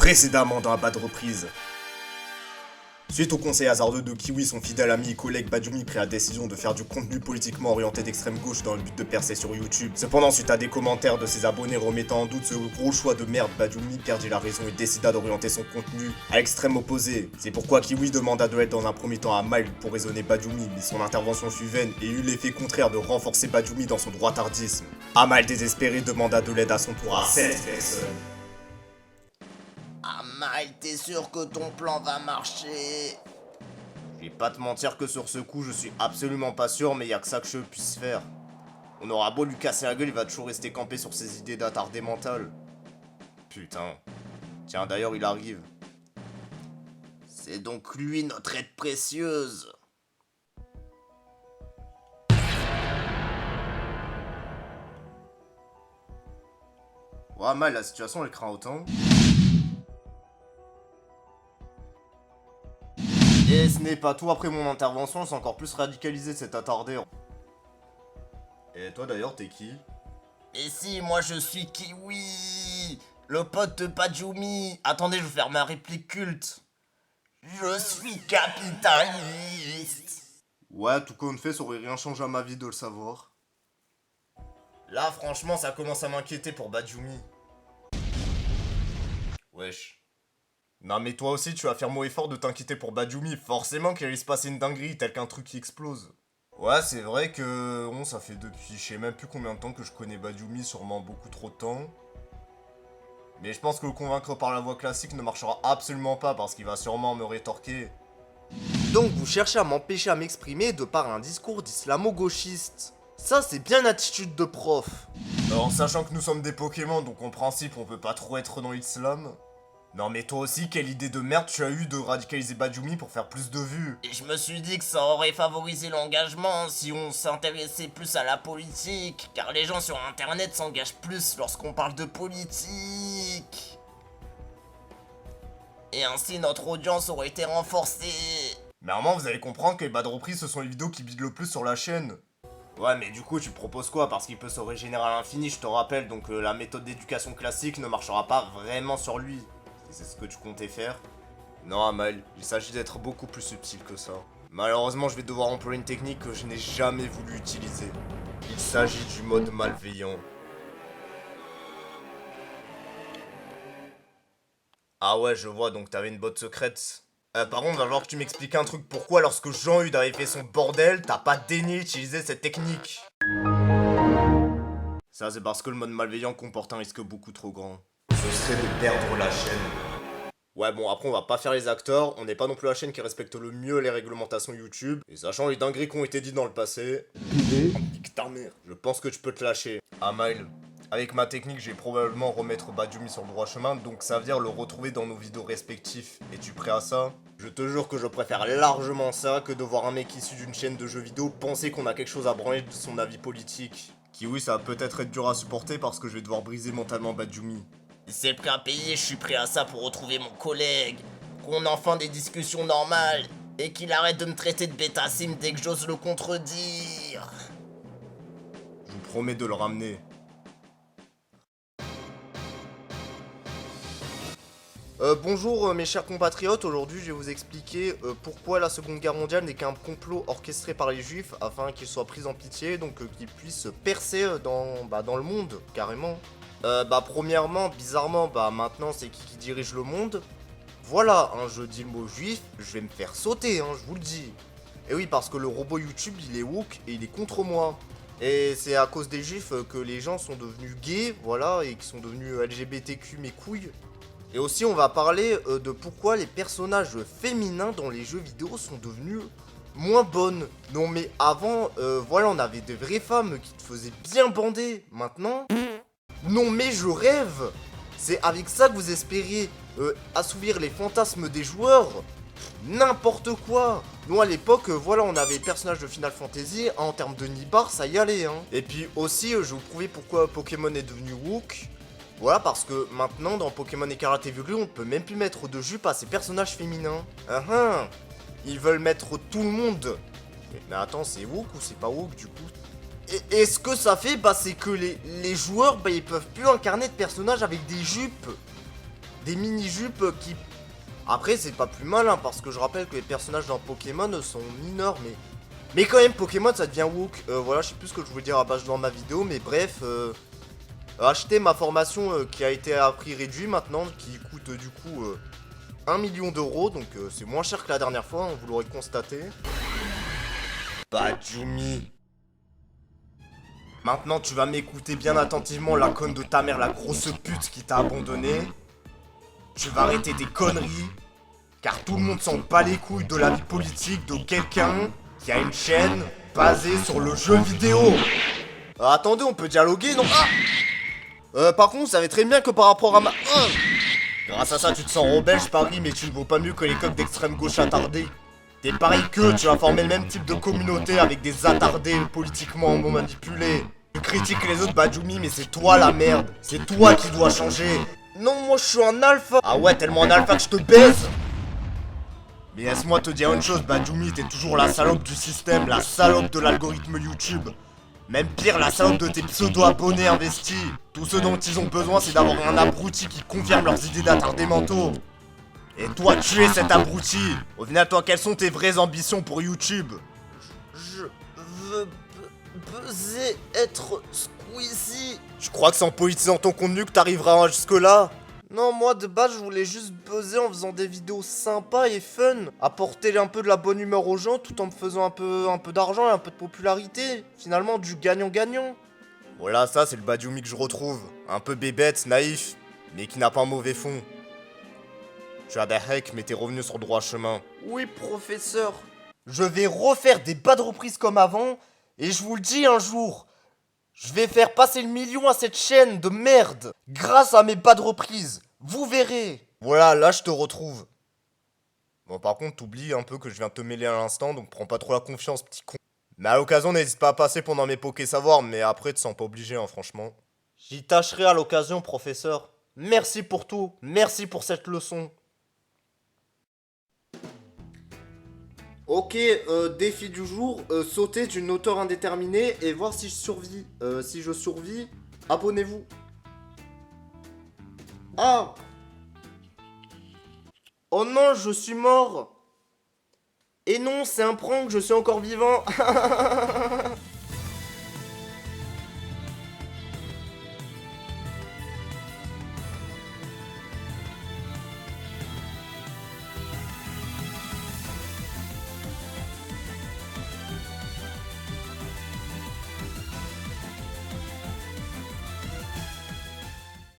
Précédemment dans la bad reprise. Suite au conseil hasardeux de Kiwi, son fidèle ami et collègue Badioumi prit la décision de faire du contenu politiquement orienté d'extrême gauche dans le but de percer sur YouTube. Cependant, suite à des commentaires de ses abonnés remettant en doute ce gros choix de merde, Badioumi perdit la raison et décida d'orienter son contenu à l'extrême opposé. C'est pourquoi Kiwi demanda de l'aide dans un premier temps à Mild pour raisonner Badioumi, mais son intervention fut vaine et eut l'effet contraire de renforcer Badioumi dans son droitardisme. Amal désespéré demanda de l'aide à son tour à cette personne. Amal, t'es sûr que ton plan va marcher? Je vais pas te mentir que sur ce coup, je suis absolument pas sûr, mais y a que ça que je puisse faire. On aura beau lui casser la gueule, il va toujours rester campé sur ses idées d'attardé mental. Putain. Tiens, d'ailleurs, il arrive. C'est donc lui notre aide précieuse. Ouais, mal, la situation elle craint autant. Et ce n'est pas tout, après mon intervention, c'est encore plus radicalisé cet attardé. Et toi d'ailleurs, t'es qui? Et si, moi je suis Kiwi, le pote de Badioumi. Attendez, je vais faire ma réplique culte. Je suis capitaliste. Ouais, tout compte fait, ça aurait rien changé à ma vie de le savoir. Là, franchement, ça commence à m'inquiéter pour Badioumi. Wesh. Non mais toi aussi tu vas faire mauvais effort de t'inquiéter pour Badioumi, forcément qu'il allait se passer une dinguerie, tel qu'un truc qui explose. Ouais, c'est vrai que bon, ça fait depuis je sais même plus combien de temps que je connais Badioumi, sûrement beaucoup trop de temps. Mais je pense que le convaincre par la voie classique ne marchera absolument pas parce qu'il va sûrement me rétorquer. Donc vous cherchez à m'empêcher à m'exprimer de par un discours d'islamo-gauchiste. Ça c'est bien l'attitude de prof. En sachant que nous sommes des Pokémon, donc en principe on peut pas trop être dans l'islam. Non mais toi aussi, quelle idée de merde tu as eu de radicaliser Badioumi pour faire plus de vues? Et je me suis dit que ça aurait favorisé l'engagement si on s'intéressait plus à la politique, car les gens sur internet s'engagent plus lorsqu'on parle de politique. Et ainsi notre audience aurait été renforcée. Mais à un moment vous allez comprendre que les bad reprises ce sont les vidéos qui bident le plus sur la chaîne. Ouais mais du coup tu proposes quoi? Parce qu'il peut se régénérer à l'infini, je te rappelle, donc la méthode d'éducation classique ne marchera pas vraiment sur lui. C'est ce que tu comptais faire? Non Amal, il s'agit d'être beaucoup plus subtil que ça. Malheureusement je vais devoir employer une technique que je n'ai jamais voulu utiliser. Il s'agit du mode malveillant. Ah ouais je vois, donc t'avais une botte secrète. Par contre, va falloir que tu m'expliques un truc. Pourquoi lorsque Jean-Hude avait fait son bordel, t'as pas daigné utiliser cette technique? Ça c'est parce que le mode malveillant comporte un risque beaucoup trop grand. Ce serait de perdre la chaîne. Ouais bon après on va pas faire les acteurs, on n'est pas non plus la chaîne qui respecte le mieux les réglementations YouTube. Et sachant les dingueries qui ont été dites dans le passé... Nique ta mère. Je pense que tu peux te lâcher. Amail, avec ma technique je vais probablement remettre Badioumi sur le droit chemin, donc ça veut dire le retrouver dans nos vidéos respectifs. Es-tu prêt à ça? Je te jure que je préfère largement ça que de voir un mec issu d'une chaîne de jeux vidéo penser qu'on a quelque chose à branler de son avis politique. Kiwi ça va peut-être être dur à supporter parce que je vais devoir briser mentalement Badioumi. C'est le prix à payer, je suis prêt à ça pour retrouver mon collègue. Qu'on ait enfin des discussions normales. Et qu'il arrête de me traiter de bêta-sim dès que j'ose le contredire. Je vous promets de le ramener. Bonjour mes chers compatriotes, aujourd'hui je vais vous expliquer pourquoi la Seconde Guerre mondiale n'est qu'un complot orchestré par les juifs afin qu'ils soient pris en pitié, donc qu'ils puissent percer dans le monde, carrément. Premièrement, bizarrement, maintenant c'est qui dirige le monde. Voilà, je dis le mot juif, je vais me faire sauter, je vous le dis. Et oui, parce que le robot YouTube il est woke et il est contre moi. Et c'est à cause des juifs que les gens sont devenus gays, voilà, et qui sont devenus LGBTQ mes couilles. Et aussi on va parler de pourquoi les personnages féminins dans les jeux vidéo sont devenus moins bonnes. Non mais avant, voilà, on avait des vraies femmes qui te faisaient bien bander. Maintenant, non mais je rêve. C'est avec ça que vous espériez assouvir les fantasmes des joueurs? N'importe quoi. Nous à l'époque, voilà, on avait les personnages de Final Fantasy, en termes de nibar, ça y allait, Et puis aussi, je vais vous prouver pourquoi Pokémon est devenu woke. Voilà, parce que maintenant, dans Pokémon Écarlate et Violet, on ne peut même plus mettre de jupe à ces personnages féminins. Ils veulent mettre tout le monde. Mais attends, c'est woke ou c'est pas woke du coup? Et ce que ça fait, c'est que les joueurs, ils peuvent plus incarner de personnages avec des jupes. des mini-jupes qui... Après, c'est pas plus mal, hein, parce que je rappelle que les personnages dans Pokémon sont mineurs, mais quand même, Pokémon, ça devient woke. Voilà, je sais plus ce que je voulais dire à base dans ma vidéo, mais bref, acheter ma formation qui a été à prix réduit maintenant, qui coûte du coup 1 million d'euros, donc c'est moins cher que la dernière fois, hein, vous l'aurez constaté. Bajumi. Maintenant, tu vas m'écouter bien attentivement, la conne de ta mère, la grosse pute qui t'a abandonné. Tu vas arrêter tes conneries, car tout le monde s'en bat les couilles de la vie politique de quelqu'un qui a une chaîne basée sur le jeu vidéo. Attendez, on peut dialoguer, non? Par contre, vous savez très bien que par rapport à ma... grâce à ça, tu te sens rebelle, je parie, mais tu ne vaux pas mieux que les coqs d'extrême gauche attardés. T'es pareil qu'eux, tu vas former le même type de communauté avec des attardés politiquement manipulés. Tu critiques les autres, Bajumi, mais c'est toi la merde. C'est toi qui dois changer. Non, moi je suis un alpha. Ah ouais, tellement un alpha que je te baise. Mais laisse-moi te dire une chose, Bajumi, t'es toujours la salope du système, la salope de l'algorithme YouTube. Même pire, la salope de tes pseudo-abonnés investis. Tout ce dont ils ont besoin, c'est d'avoir un abruti qui confirme leurs idées d'attardés mentaux. Et toi, tu es cet abruti. Au final, toi, quelles sont tes vraies ambitions pour YouTube? Je veux buzzer, être Squeezie. Je crois que c'est en politisant ton contenu que t'arriveras jusque-là. Non, moi, de base, je voulais juste buzzer en faisant des vidéos sympas et fun. Apporter un peu de la bonne humeur aux gens tout en me faisant un peu d'argent et un peu de popularité. Finalement, du gagnant-gagnant. Voilà, ça, c'est le Bajumi que je retrouve. Un peu bébête, naïf, mais qui n'a pas un mauvais fond. Tu as des hacks, mais t'es revenu sur le droit chemin. Oui, professeur. Je vais refaire des bas de reprise comme avant, et je vous le dis un jour, je vais faire passer le million à cette chaîne de merde, grâce à mes bas de reprise. Vous verrez. Voilà, là je te retrouve. Bon, par contre, t'oublies un peu que je viens de te mêler à l'instant, donc prends pas trop la confiance, petit con. Mais à l'occasion, n'hésite pas à passer pendant mes Poké Savoir, mais après, tu te sens pas obligé, hein, franchement. J'y tâcherai à l'occasion, professeur. Merci pour tout, merci pour cette leçon. Ok, défi du jour, sauter d'une hauteur indéterminée et voir si je survis. Si je survis, abonnez-vous. Ah! Oh non, je suis mort! Et non, c'est un prank, je suis encore vivant.